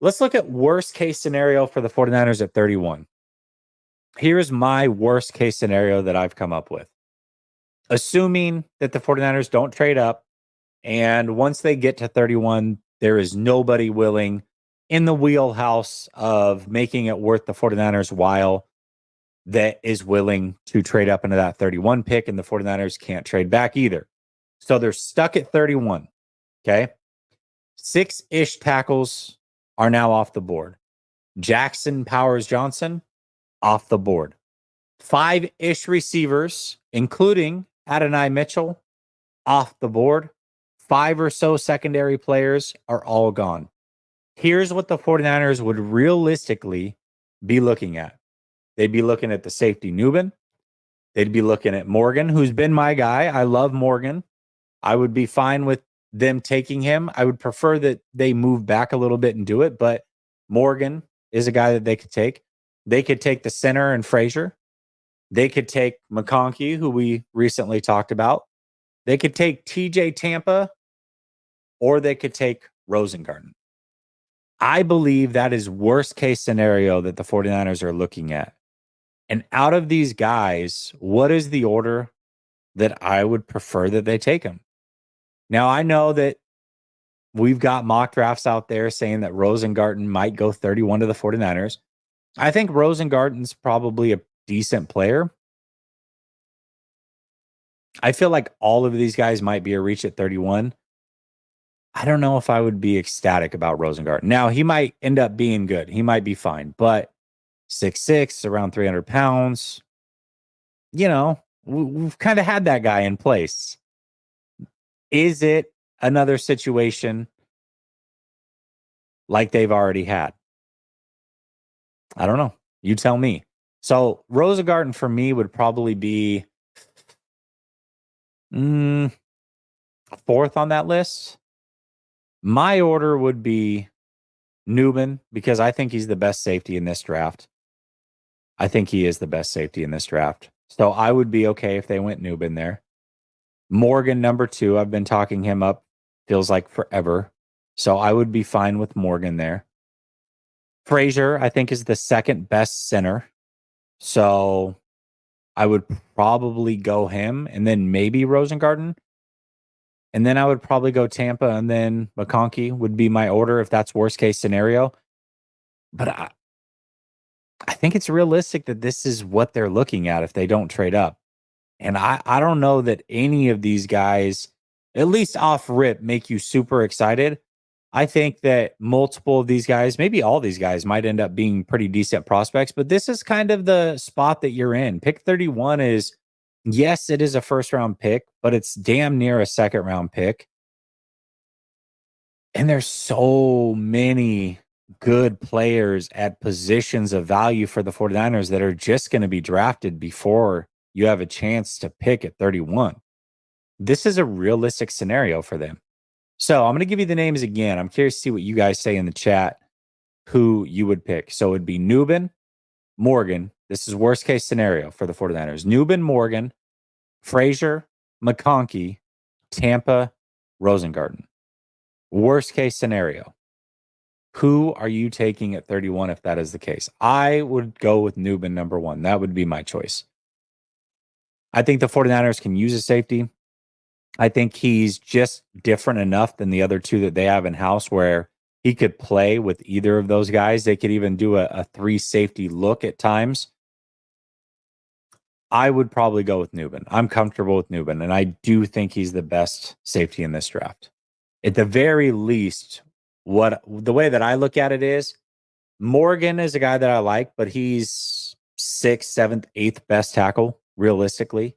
Let's look at worst case scenario for the 49ers at 31. Here's my worst case scenario that I've come up with. Assuming that the 49ers don't trade up, and once they get to 31, there is nobody willing in the wheelhouse of making it worth the 49ers' while that is willing to trade up into that 31 pick, and the 49ers can't trade back either. So they're stuck at 31. Okay. 6-ish tackles are now off the board. Jackson Powers Johnson off the board. 5-ish receivers, including Adonai Mitchell, off the board. 5 or so secondary players are all gone. Here's what the 49ers would realistically be looking at. They'd be looking at the safety Nubin. They'd be looking at Morgan, who's been my guy. I love Morgan. I would be fine with them taking him. I would prefer that they move back a little bit and do it, but Morgan is a guy that they could take. They could take the center and Frazier. They could take McConkey, who we recently talked about. They could take TJ Tampa, or they could take Rosengarten. I believe that is worst case scenario that the 49ers are looking at. And out of these guys, what is the order that I would prefer that they take them? Now, I know that we've got mock drafts out there saying that Rosengarten might go 31 to the 49ers. I think Rosengarten's probably a decent player. I feel like all of these guys might be a reach at 31. I don't know if I would be ecstatic about Rosengarten. Now, he might end up being good. He might be fine, but 6'6", around 300 pounds, we've kind of had that guy in place. Is it another situation like they've already had? I don't know. You tell me. So Rosengarten for me would probably be fourth on that list. My order would be Nubin, because I think he's the best safety in this draft. I think he is the best safety in this draft. So I would be okay if they went Nubin there. Morgan, number 2. I've been talking him up, feels like forever. So I would be fine with Morgan there. Frazier, I think, is the second best center. So I would probably go him and then maybe Rosengarten. And then I would probably go Tampa and then McConkey would be my order if that's worst case scenario. But I think it's realistic that this is what they're looking at if they don't trade up. And I don't know that any of these guys, at least off rip, make you super excited. I think that multiple of these guys, maybe all these guys, might end up being pretty decent prospects. But this is kind of the spot that you're in. Pick 31 is, yes, it is a first-round pick, but it's damn near a second-round pick. And there's so many good players at positions of value for the 49ers that are just going to be drafted before you have a chance to pick at 31. This is a realistic scenario for them. So I'm going to give you the names again. I'm curious to see what you guys say in the chat, who you would pick. So it'd be Nubin, Morgan. This is worst case scenario for the 49ers. Nubin, Morgan, Frazier, McConkey, Tampa, Rosengarten. Worst case scenario. Who are you taking at 31 if that is the case? I would go with Nubin, number 1. That would be my choice. I think the 49ers can use a safety. I think he's just different enough than the other 2 that they have in-house where he could play with either of those guys. They could even do a 3-safety look at times. I would probably go with Nubin. I'm comfortable with Nubin, and I do think he's the best safety in this draft. At the very least, the way that I look at it is, Morgan is a guy that I like, but he's 6th, 7th, 8th best tackle, realistically.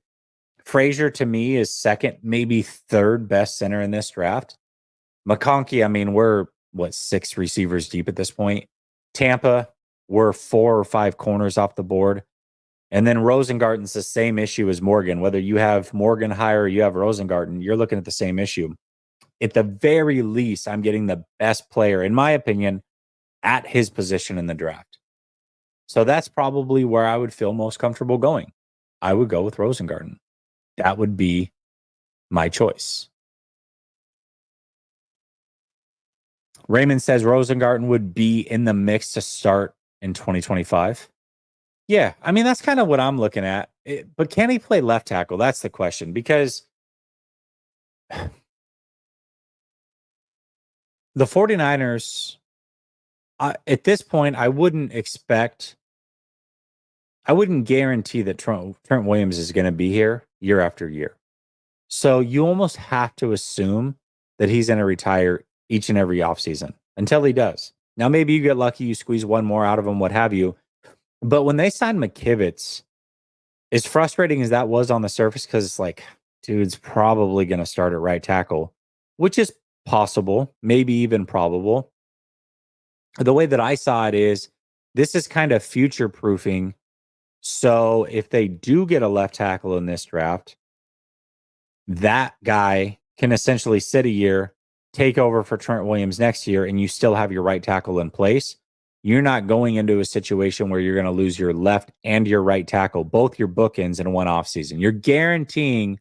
Frazier, to me, is 2nd, maybe 3rd best center in this draft. McConkey, I mean, we're, 6 receivers deep at this point. Tampa, we're 4 or 5 corners off the board. And then Rosengarten's the same issue as Morgan. Whether you have Morgan higher or you have Rosengarten, you're looking at the same issue. At the very least, I'm getting the best player, in my opinion, at his position in the draft. So that's probably where I would feel most comfortable going. I would go with Rosengarten. That would be my choice. Raymond says Rosengarten would be in the mix to start in 2025. Yeah, I mean, that's kind of what I'm looking at. But can he play left tackle? That's the question. Because the 49ers, at this point, I wouldn't guarantee that Trent Williams is going to be here year after year. So you almost have to assume that he's going to retire each and every offseason until he does. Now, maybe you get lucky, you squeeze one more out of him, what have you. But when they signed McKivitz, as frustrating as that was on the surface, because it's like, dude's probably going to start at right tackle, which is possible, maybe even probable. The way that I saw it is this is kind of future proofing. So if they do get a left tackle in this draft, that guy can essentially sit a year, take over for Trent Williams next year, and you still have your right tackle in place. You're not going into a situation where you're going to lose your left and your right tackle, both your bookends in one offseason. You're guaranteeing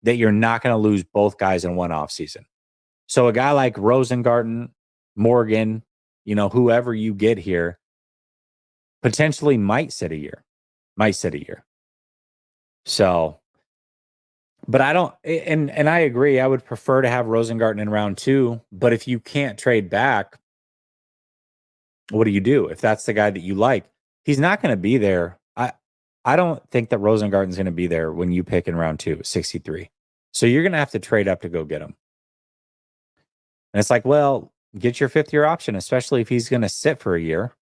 that you're not going to lose both guys in one offseason. So a guy like Rosengarten, Morgan, whoever you get here, potentially might sit a year. So, but I don't, and I agree. I would prefer to have Rosengarten in round 2. But if you can't trade back, what do you do? If that's the guy that you like, he's not going to be there. I don't think that Rosengarten's going to be there when you pick in round 2, 63. So you're going to have to trade up to go get him. And it's like, well, get your 5th-year option, especially if he's going to sit for a year.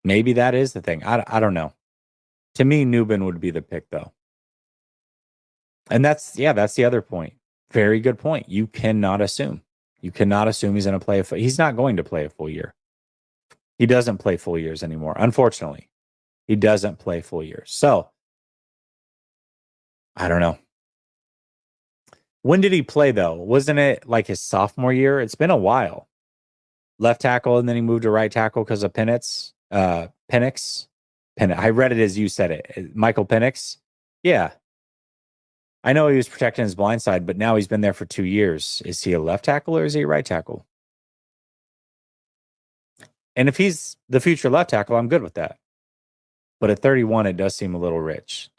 Maybe that is the thing. I don't know. To me, Newbin would be the pick, though. And that's the other point. Very good point. You cannot assume. You cannot assume he's going to play he's not going to play a full year. He doesn't play full years anymore. Unfortunately, he doesn't play full years. So, I don't know. When did he play, though? Wasn't it like his sophomore year? It's been a while. Left tackle, and then he moved to right tackle because of Penix. I read it as you said it. Michael Penix. Yeah. I know he was protecting his blind side, but now he's been there for 2 years. Is he a left tackle or is he a right tackle? And if he's the future left tackle, I'm good with that. But at 31, it does seem a little rich.